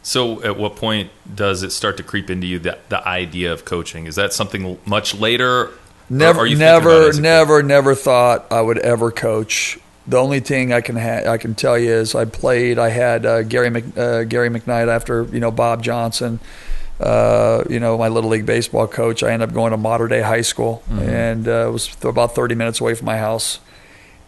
So at what point does it start to creep into you the idea of coaching? Is that something much later? Never thought I would ever coach. The only thing I can tell you is I had Gary McKnight after Bob Johnson, my Little League baseball coach. I ended up going to Mater Dei High School, and it was about 30 minutes away from my house.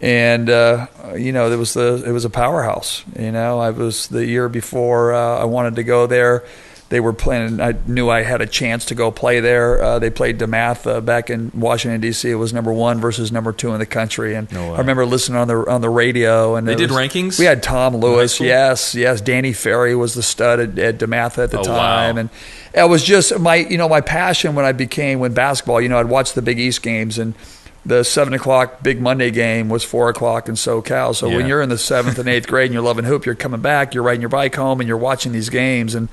And it was a powerhouse. I was the year before I wanted to go there. They were playing. I knew I had a chance to go play there. They played DeMatha back in Washington D.C. It was number 1 versus number 2 in the country. And I remember listening on the radio. And they did rankings. We had Tom Lewis. Yes. Danny Ferry was the stud at DeMatha at the time. Wow. And it was just my passion when basketball. I'd watch the Big East games and. The 7 o'clock Big Monday game was 4 o'clock in SoCal. So when you're in the 7th and 8th grade and you're loving hoop, you're coming back, you're riding your bike home, and you're watching these games. And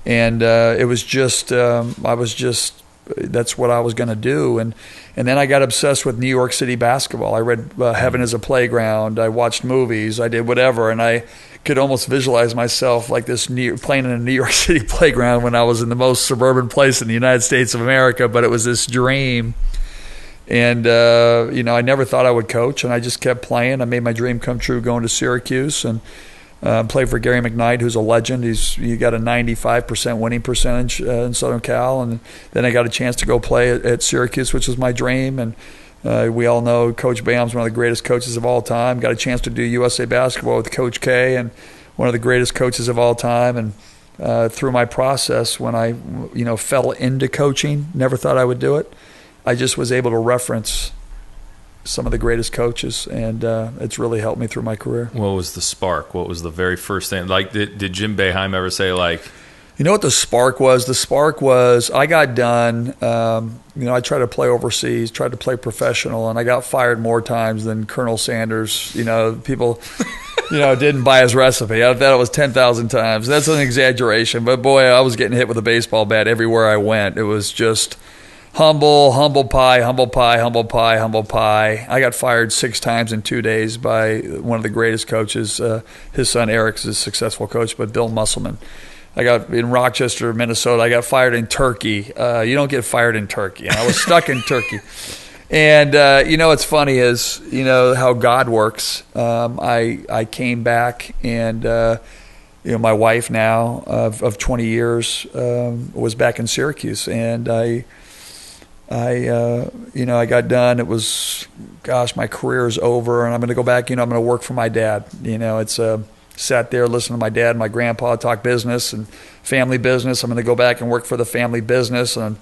it was just, that's what I was going to do. And then I got obsessed with New York City basketball. I read Heaven is a Playground. I watched movies. I did whatever. And I could almost visualize myself like this playing in a New York City playground when I was in the most suburban place in the United States of America. But it was this dream. And, I never thought I would coach, and I just kept playing. I made my dream come true going to Syracuse and played for Gary McKnight, who's a legend. He got a 95% winning percentage in Southern Cal. And then I got a chance to go play at Syracuse, which was my dream. And we all know Coach Bam's one of the greatest coaches of all time. Got a chance to do USA Basketball with Coach K, and one of the greatest coaches of all time. And through my process, when I fell into coaching, never thought I would do it. I just was able to reference some of the greatest coaches, and it's really helped me through my career. What was the spark? What was the very first thing? Like, did Jim Boeheim ever say, like... You know what the spark was? The spark was I got done. I tried to play overseas, tried to play professional, and I got fired more times than Colonel Sanders. People... didn't buy his recipe. I thought it was 10,000 times. That's an exaggeration. But, boy, I was getting hit with a baseball bat everywhere I went. It was just... Humble pie. I got fired 6 times in 2 days by one of the greatest coaches. His son Eric's a successful coach, but Bill Musselman. I got in Rochester, Minnesota. I got fired in Turkey. You don't get fired in Turkey. And I was stuck in Turkey. And, what's funny is, how God works. I came back and, my wife now of 20 years was back in Syracuse. And I got done. It was, my career is over, and I'm going to go back. I'm going to work for my dad. It's sat there, listening to my dad and my grandpa talk business and family business. I'm going to go back and work for the family business, and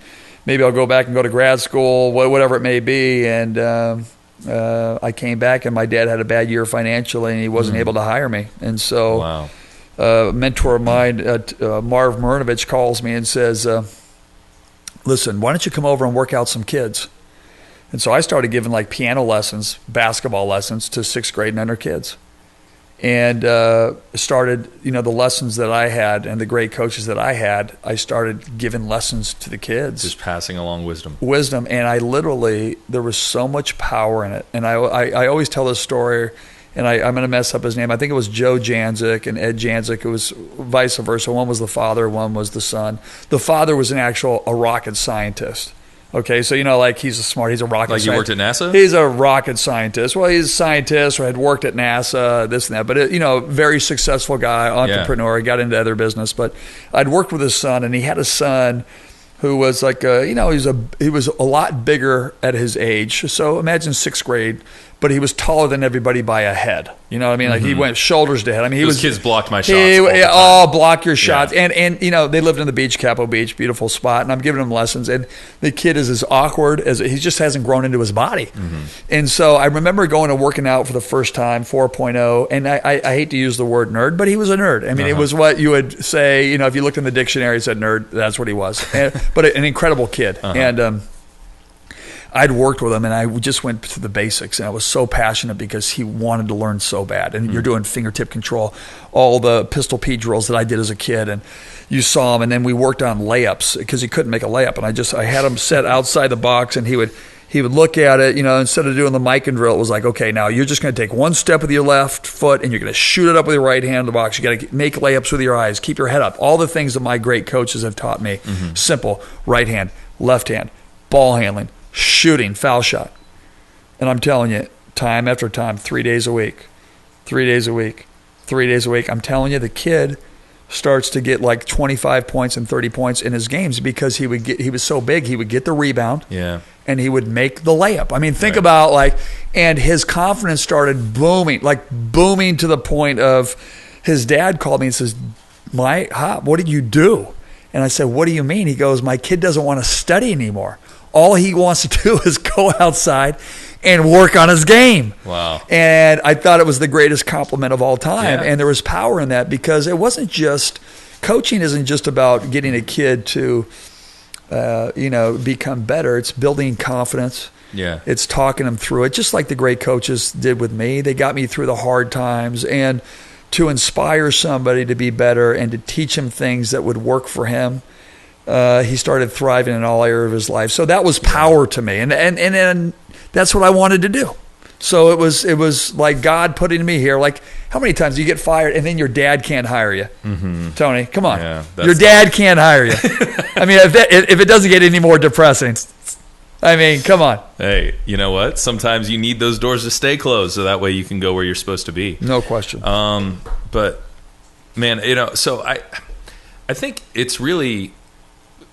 maybe I'll go back and go to grad school, whatever it may be. And I came back, and my dad had a bad year financially, and he wasn't able to hire me. And so, a mentor of mine, Marv Marinovich, calls me and says, listen, why don't you come over and work out some kids? And so I started giving piano lessons, basketball lessons to 6th grade and under kids. And started, the lessons that I had and the great coaches that I had, I started giving lessons to the kids. Just passing along wisdom. And I literally, there was so much power in it. And I always tell this story, and I'm going to mess up his name. I think it was Joe Janzik and Ed Janzik. It was vice versa. One was the father, one was the son. The father was a rocket scientist. Okay, so he's he's a rocket scientist. Like you worked at NASA? He's a rocket scientist. Well, he's a scientist or had worked at NASA, this and that. But, very successful guy, entrepreneur. He got into other business. But I'd worked with his son, and he had a son who was he was a lot bigger at his age. So imagine 6th grade, but he was taller than everybody by a head. You know what I mean? Like he went shoulders to head. I mean, Those kids blocked my shots. Block your shots. Yeah. And they lived in the beach, Capo Beach, beautiful spot. And I'm giving him lessons. And the kid is as awkward as he just hasn't grown into his body. And so I remember going and working out for the first time, 4.0. And I hate to use the word nerd, but he was a nerd. I mean, it was what you would say, if you looked in the dictionary, it said nerd, that's what he was. But an incredible kid. And I'd worked with him, and I just went to the basics, and I was so passionate because he wanted to learn so bad. And you're doing fingertip control, all the pistol P drills that I did as a kid, and you saw him. And then we worked on layups because he couldn't make a layup, and I had him set outside the box, and he would he would look at it, instead of doing the Mike and drill, it was like, okay, now you're just going to take one step with your left foot and you're going to shoot it up with your right hand in the box. You got to make layups with your eyes, keep your head up. All the things that my great coaches have taught me. Simple, right hand, left hand, ball handling, shooting, foul shot. And I'm telling you, time after time, 3 days a week, 3 days a week, 3 days a week. I'm telling you, the kid starts to get like 25 points and 30 points in his games because he was so big, he would get the rebound. Yeah. And he would make the layup. I mean, think about and his confidence started booming to the point of his dad called me and says, Mike, what did you do? And I said, what do you mean? He goes, my kid doesn't want to study anymore. All he wants to do is go outside and work on his game. Wow. And I thought it was the greatest compliment of all time. Yeah. And there was power in that because it wasn't just, coaching isn't just about getting a kid to, become better. It's building confidence. Yeah. It's talking them through it, just like the great coaches did with me. They got me through the hard times, and to inspire somebody to be better and to teach him things that would work for him. He started thriving in all areas of his life. So that was power to me, and that's what I wanted to do. So it was like God putting me here. Like, how many times do you get fired and then your dad can't hire you? Tony, come on. Yeah, your dad can't hire you. I mean, if it doesn't get any more depressing, I mean, come on. Hey, you know what? Sometimes you need those doors to stay closed so that way you can go where you're supposed to be. No question. But, man, so I think it's really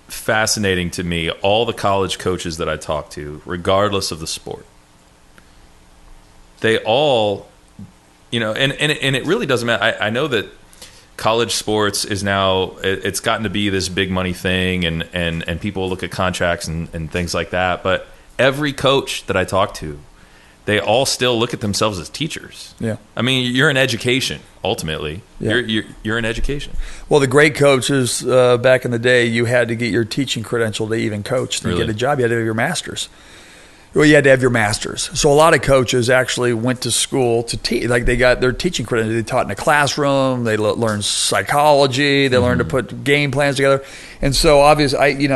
fascinating to me, all the college coaches that I talk to, regardless of the sport. They all, and it really doesn't matter. I know that college sports is now, it's gotten to be this big money thing, and people look at contracts and things like that. But every coach that I talk to, they all still look at themselves as teachers. Yeah. I mean, you're in education, ultimately. Yeah. You're in education. Well, the great coaches back in the day, you had to get your teaching credential to even coach. To get a job, you had to have your master's. Well, you had to have your master's. So a lot of coaches actually went to school to teach. Like, they got their teaching credential. They taught in a classroom. They learned psychology. They learned to put game plans together. And so, obviously,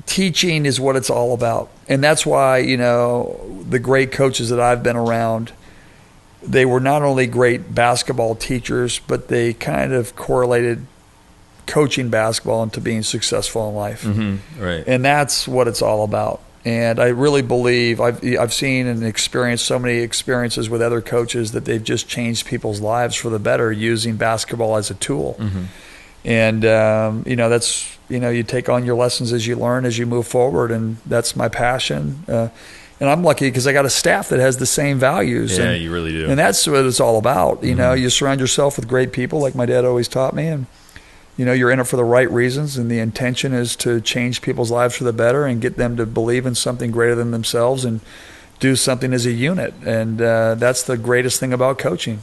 teaching is what it's all about. And that's why, the great coaches that I've been around, they were not only great basketball teachers, but they kind of correlated coaching basketball into being successful in life. Right. And that's what it's all about. And I really believe I've seen and experienced so many experiences with other coaches that they've just changed people's lives for the better using basketball as a tool. And that's you take on your lessons as you learn, as you move forward, and that's my passion. And I'm lucky because I got a staff that has the same values. Yeah, and, you really do. And that's what it's all about. You surround yourself with great people, like my dad always taught me, and you're in it for the right reasons, and the intention is to change people's lives for the better and get them to believe in something greater than themselves and do something as a unit. And that's the greatest thing about coaching.